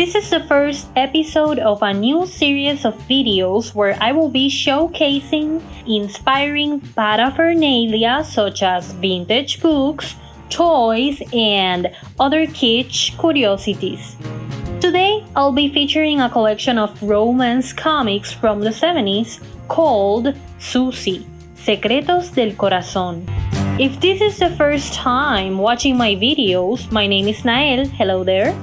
This is the first episode of a new series of videos where I will be showcasing inspiring paraphernalia such as vintage books, toys, and other kitsch curiosities. Today, I'll be featuring a collection of romance comics from the 70s called Susy, Secretos del corazón. If this is the first time watching my videos, my name is Nael, hello there,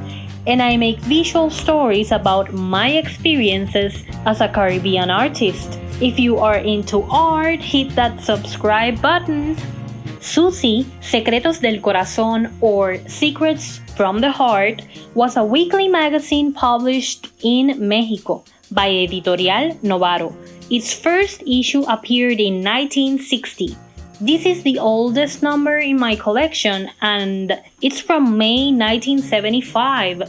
and I make visual stories about my experiences as a Caribbean artist. If you are into art, hit that subscribe button. Susy, Secretos del corazón, or Secrets from the Heart, was a weekly magazine published in Mexico by Editorial Novaro. Its first issue appeared in 1960. This is the oldest number in my collection and it's from May 1975,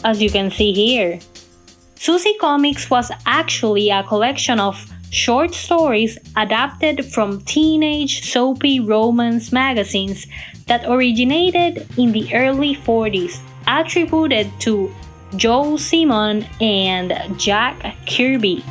as you can see here. Susy Comics was actually a collection of short stories adapted from teenage soapy romance magazines that originated in the early 40s, attributed to Joe Simon and Jack Kirby.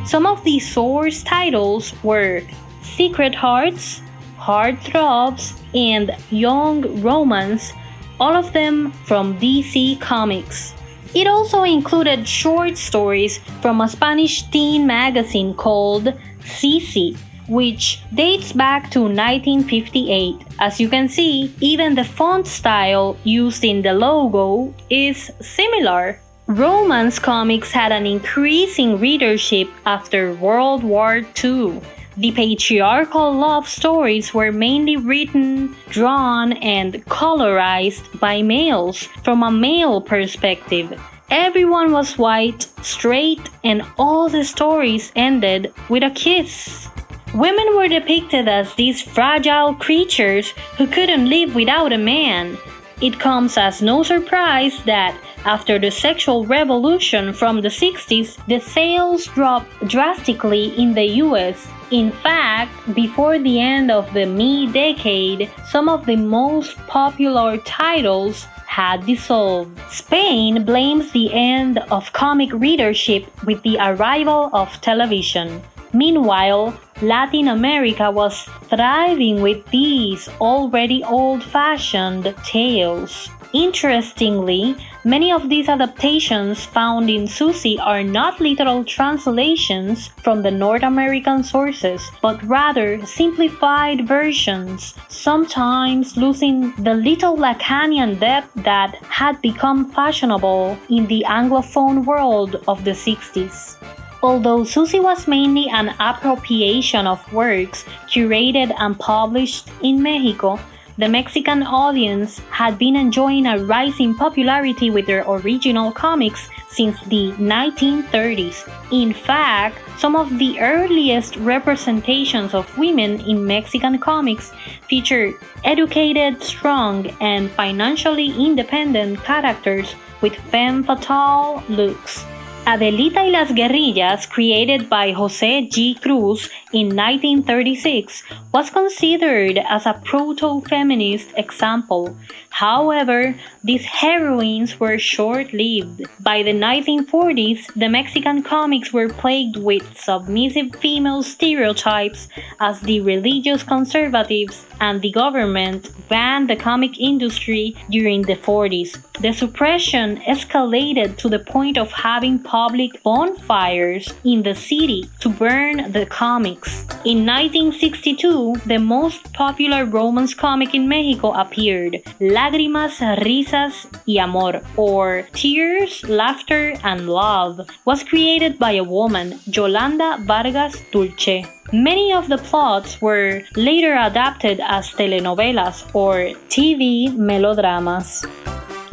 Some of the source titles were Secret Hearts, Heartthrobs, and Young Romance, all of them from DC Comics. It also included short stories from a Spanish teen magazine called Sisi, which dates back to 1958. As you can see, even the font style used in the logo is similar. Romance comics had an increasing readership after World War II. The patriarchal love stories were mainly written, drawn, and colorized by males from a male perspective. Everyone was white, straight, and all the stories ended with a kiss. Women were depicted as these fragile creatures who couldn't live without a man. It comes as no surprise that after the sexual revolution from the 60s, the sales dropped drastically in the US. In fact, before the end of the decade, some of the most popular titles had dissolved. Spain blames the end of comic readership with the arrival of television. Meanwhile, Latin America was thriving with these already old-fashioned tales. Interestingly, many of these adaptations found in Susy are not literal translations from the North American sources, but rather simplified versions, sometimes losing the little Lacanian depth that had become fashionable in the Anglophone world of the 60s. Although Susy was mainly an appropriation of works curated and published in Mexico, the Mexican audience had been enjoying a rise in popularity with their original comics since the 1930s. In fact, some of the earliest representations of women in Mexican comics featured educated, strong, and financially independent characters with femme fatale looks. Adelita y las Guerrillas, created by José G. Cruz in 1936, was considered as a proto-feminist example. However, these heroines were short-lived. By the 1940s, the Mexican comics were plagued with submissive female stereotypes as the religious conservatives and the government banned the comic industry during the 40s. The suppression escalated to the point of having public bonfires in the city to burn the comics. In 1962, the most popular romance comic in Mexico appeared, Lágrimas, Risas y Amor, or Tears, Laughter, and Love, was created by a woman, Yolanda Vargas Dulce. Many of the plots were later adapted as telenovelas or TV melodramas.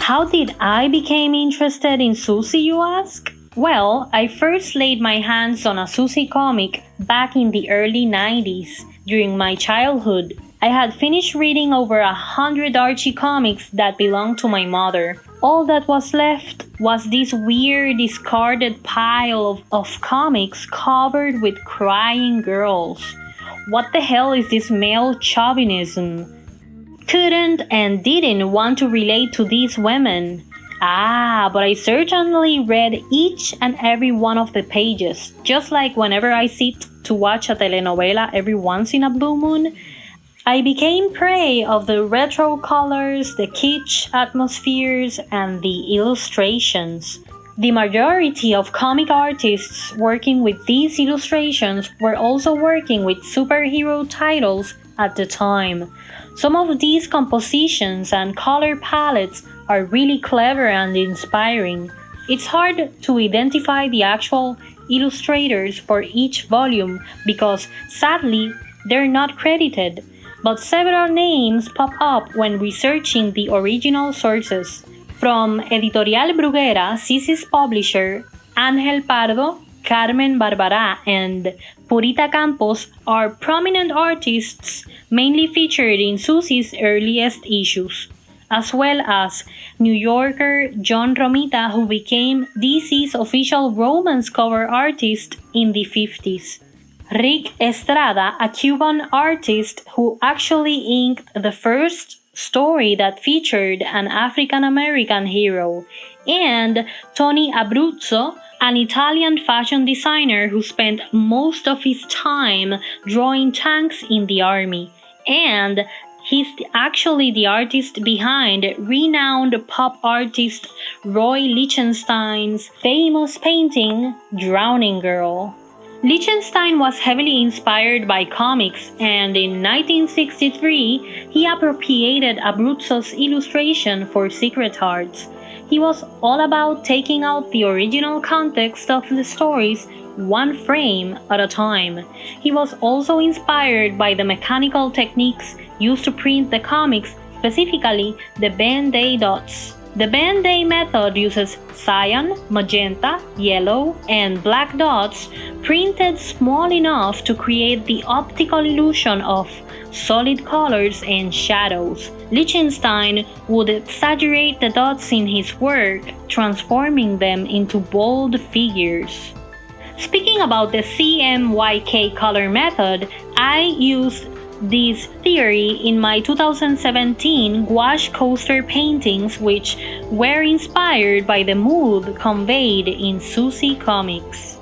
How did I become interested in Susy, you ask? Well, I first laid my hands on a Susy comic back in the early 90s, during my childhood. I had finished reading over 100 Archie comics that belonged to my mother. All that was left was this weird discarded pile of comics covered with crying girls. What the hell is this male chauvinism? Couldn't and didn't want to relate to these women. But I certainly read each and every one of the pages, just like whenever I sit to watch a telenovela every once in a blue moon. I became prey of the retro colors, the kitsch atmospheres, and the illustrations. The majority of comic artists working with these illustrations were also working with superhero titles at the time. Some of these compositions and color palettes are really clever and inspiring. It's hard to identify the actual illustrators for each volume because sadly they're not credited, but several names pop up when researching the original sources. From Editorial Bruguera, Susie's publisher, Ángel Pardo, Carmen Barbará, and Purita Campos are prominent artists mainly featured in Susie's earliest issues, as well as New Yorker John Romita, who became DC's official romance cover artist in the 50s. Rick Estrada, a Cuban artist who actually inked the first story that featured an African-American hero, and Tony Abruzzo, an Italian fashion designer who spent most of his time drawing tanks in the army, and he's actually the artist behind renowned pop artist Roy Lichtenstein's famous painting, Drowning Girl. Lichtenstein was heavily inspired by comics, and in 1963, he appropriated Abruzzo's illustration for Secretos. He was all about taking out the original context of the stories one frame at a time. He was also inspired by the mechanical techniques used to print the comics, specifically the Band-Aid dots. The Band-Aid method uses cyan, magenta, yellow, and black dots printed small enough to create the optical illusion of solid colors and shadows. Lichtenstein would exaggerate the dots in his work, transforming them into bold figures. Speaking about the CMYK color method, I used this theory in my 2017 gouache coaster paintings, which were inspired by the mood conveyed in Susy comics.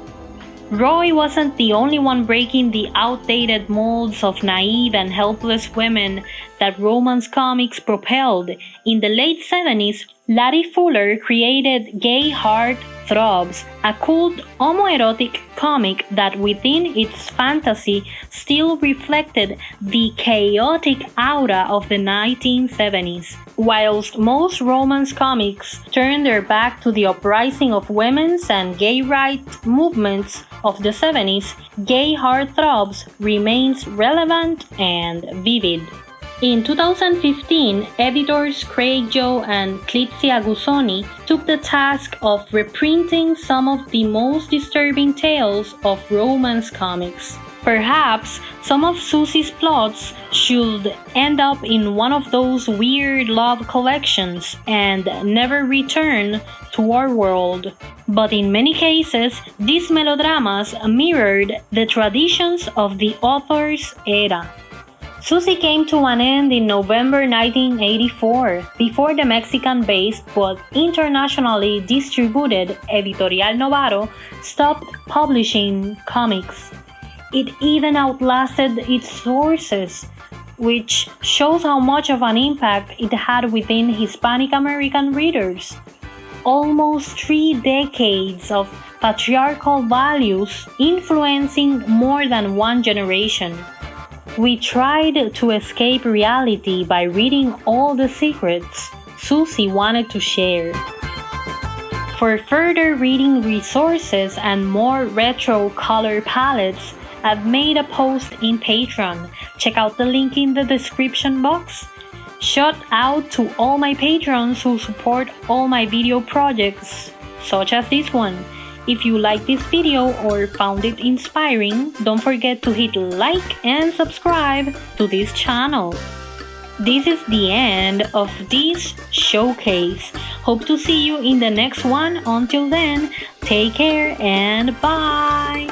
Roy wasn't the only one breaking the outdated molds of naive and helpless women that romance comics propelled. In the late 70s, Larry Fuller created Gay Heart Throbs, a cult homoerotic comic that within its fantasy still reflected the chaotic aura of the 1970s. Whilst most romance comics turned their back to the uprising of women's and gay rights movements of the 70s, Gay Heart Throbs remains relevant and vivid. In 2015, editors Craig Joe and Clizia Gusoni took the task of reprinting some of the most disturbing tales of romance comics. Perhaps some of Susy's plots should end up in one of those weird love collections and never return to our world. But in many cases, these melodramas mirrored the traditions of the author's era. Susy came to an end in November 1984, before the Mexican-based but internationally distributed Editorial Novaro stopped publishing comics. It even outlasted its sources, which shows how much of an impact it had within Hispanic American readers. Almost 3 decades of patriarchal values influencing more than one generation. We tried to escape reality by reading all the secrets Susy wanted to share. For further reading resources and more retro color palettes, I've made a post in Patreon. Check out the link in the description box. Shout out to all my patrons who support all my video projects, such as this one. If you liked this video or found it inspiring, don't forget to hit like and subscribe to this channel. This is the end of this showcase. Hope to see you in the next one. Until then, take care and bye!